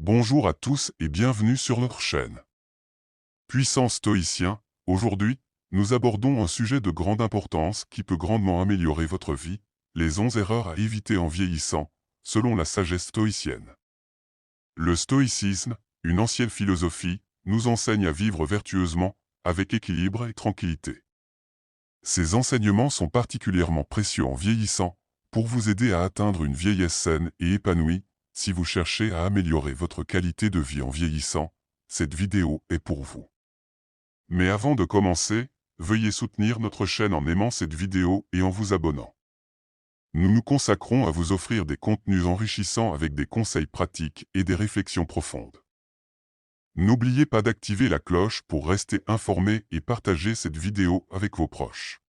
Bonjour à tous et bienvenue sur notre chaîne. Puissant stoïcien, aujourd'hui, nous abordons un sujet de grande importance qui peut grandement améliorer votre vie, les 11 erreurs à éviter en vieillissant, selon la sagesse stoïcienne. Le stoïcisme, une ancienne philosophie, nous enseigne à vivre vertueusement, avec équilibre et tranquillité. Ces enseignements sont particulièrement précieux en vieillissant, pour vous aider à atteindre une vieillesse saine et épanouie. Si vous cherchez à améliorer votre qualité de vie en vieillissant, cette vidéo est pour vous. Mais avant de commencer, veuillez soutenir notre chaîne en aimant cette vidéo et en vous abonnant. Nous nous consacrons à vous offrir des contenus enrichissants avec des conseils pratiques et des réflexions profondes. N'oubliez pas d'activer la cloche pour rester informé et partager cette vidéo avec vos proches.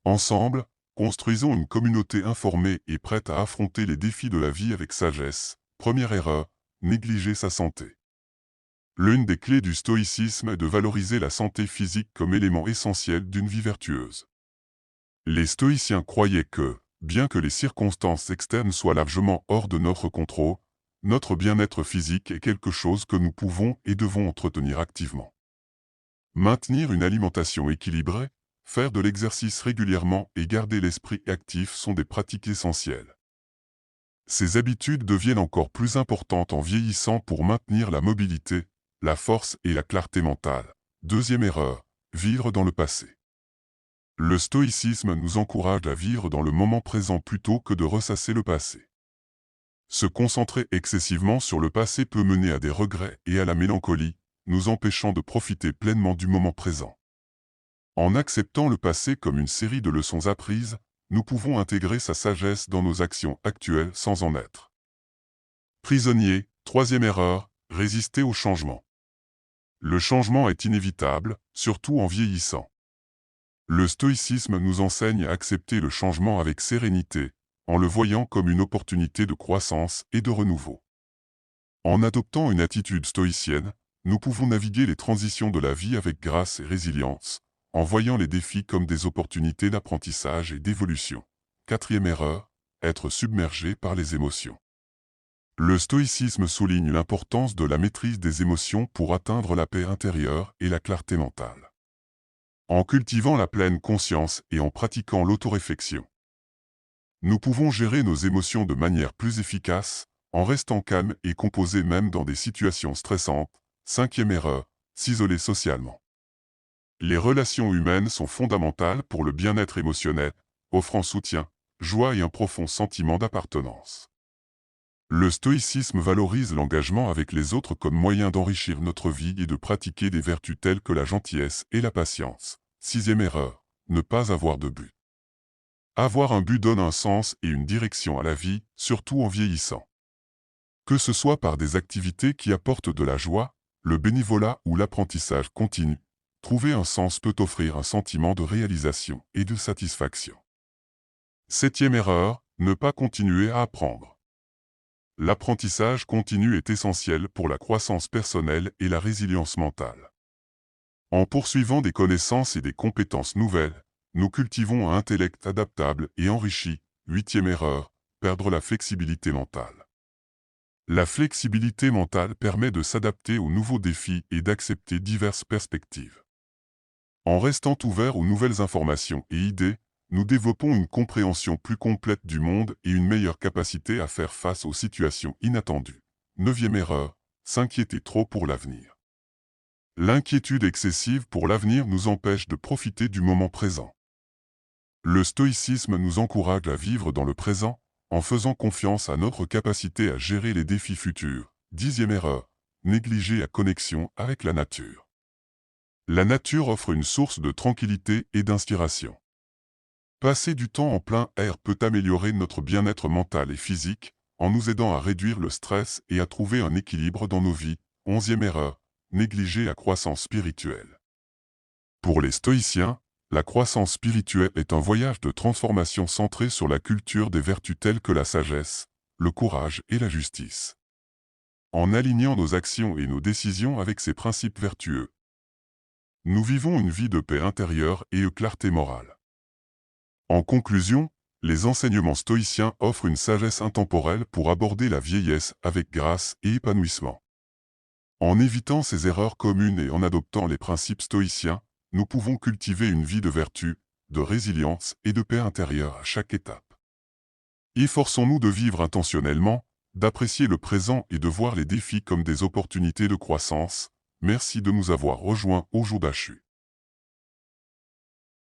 Ensemble, construisons une communauté informée et prête à affronter les défis de la vie avec sagesse. Première erreur, négliger sa santé. L'une des clés du stoïcisme est de valoriser la santé physique comme élément essentiel d'une vie vertueuse. Les stoïciens croyaient que, bien que les circonstances externes soient largement hors de notre contrôle, notre bien-être physique est quelque chose que nous pouvons et devons entretenir activement. Maintenir une alimentation équilibrée, faire de l'exercice régulièrement et garder l'esprit actif sont des pratiques essentielles. Ces habitudes deviennent encore plus importantes en vieillissant pour maintenir la mobilité, la force et la clarté mentale. Deuxième erreur, vivre dans le passé. Le stoïcisme nous encourage à vivre dans le moment présent plutôt que de ressasser le passé. Se concentrer excessivement sur le passé peut mener à des regrets et à la mélancolie, nous empêchant de profiter pleinement du moment présent. En acceptant le passé comme une série de leçons apprises, nous pouvons intégrer sa sagesse dans nos actions actuelles sans en être prisonnier. Troisième erreur, résister au changement. Le changement est inévitable, surtout en vieillissant. Le stoïcisme nous enseigne à accepter le changement avec sérénité, en le voyant comme une opportunité de croissance et de renouveau. En adoptant une attitude stoïcienne, nous pouvons naviguer les transitions de la vie avec grâce et résilience, en voyant les défis comme des opportunités d'apprentissage et d'évolution. Quatrième erreur, être submergé par les émotions. Le stoïcisme souligne l'importance de la maîtrise des émotions pour atteindre la paix intérieure et la clarté mentale. En cultivant la pleine conscience et en pratiquant l'autoréflexion, nous pouvons gérer nos émotions de manière plus efficace, en restant calme et composé même dans des situations stressantes. Cinquième erreur, s'isoler socialement. Les relations humaines sont fondamentales pour le bien-être émotionnel, offrant soutien, joie et un profond sentiment d'appartenance. Le stoïcisme valorise l'engagement avec les autres comme moyen d'enrichir notre vie et de pratiquer des vertus telles que la gentillesse et la patience. Sixième erreur, ne pas avoir de but. Avoir un but donne un sens et une direction à la vie, surtout en vieillissant. Que ce soit par des activités qui apportent de la joie, le bénévolat ou l'apprentissage continu, trouver un sens peut offrir un sentiment de réalisation et de satisfaction. Septième erreur, ne pas continuer à apprendre. L'apprentissage continu est essentiel pour la croissance personnelle et la résilience mentale. En poursuivant des connaissances et des compétences nouvelles, nous cultivons un intellect adaptable et enrichi. Huitième erreur, perdre la flexibilité mentale. La flexibilité mentale permet de s'adapter aux nouveaux défis et d'accepter diverses perspectives. En restant ouvert aux nouvelles informations et idées, nous développons une compréhension plus complète du monde et une meilleure capacité à faire face aux situations inattendues. Neuvième erreur, s'inquiéter trop pour l'avenir. L'inquiétude excessive pour l'avenir nous empêche de profiter du moment présent. Le stoïcisme nous encourage à vivre dans le présent, en faisant confiance à notre capacité à gérer les défis futurs. Dixième erreur, négliger la connexion avec la nature. La nature offre une source de tranquillité et d'inspiration. Passer du temps en plein air peut améliorer notre bien-être mental et physique, en nous aidant à réduire le stress et à trouver un équilibre dans nos vies. Onzième erreur, négliger la croissance spirituelle. Pour les stoïciens, la croissance spirituelle est un voyage de transformation centré sur la culture des vertus telles que la sagesse, le courage et la justice. En alignant nos actions et nos décisions avec ces principes vertueux, nous vivons une vie de paix intérieure et de clarté morale. En conclusion, Les enseignements stoïciens offrent une sagesse intemporelle pour aborder la vieillesse avec grâce et épanouissement. En évitant ces erreurs communes et en adoptant les principes stoïciens, nous pouvons cultiver une vie de vertu, de résilience et de paix intérieure à chaque étape. Efforçons-nous de vivre intentionnellement, d'apprécier le présent et de voir les défis comme des opportunités de croissance. Merci de nous avoir rejoints au Jour d'Achu.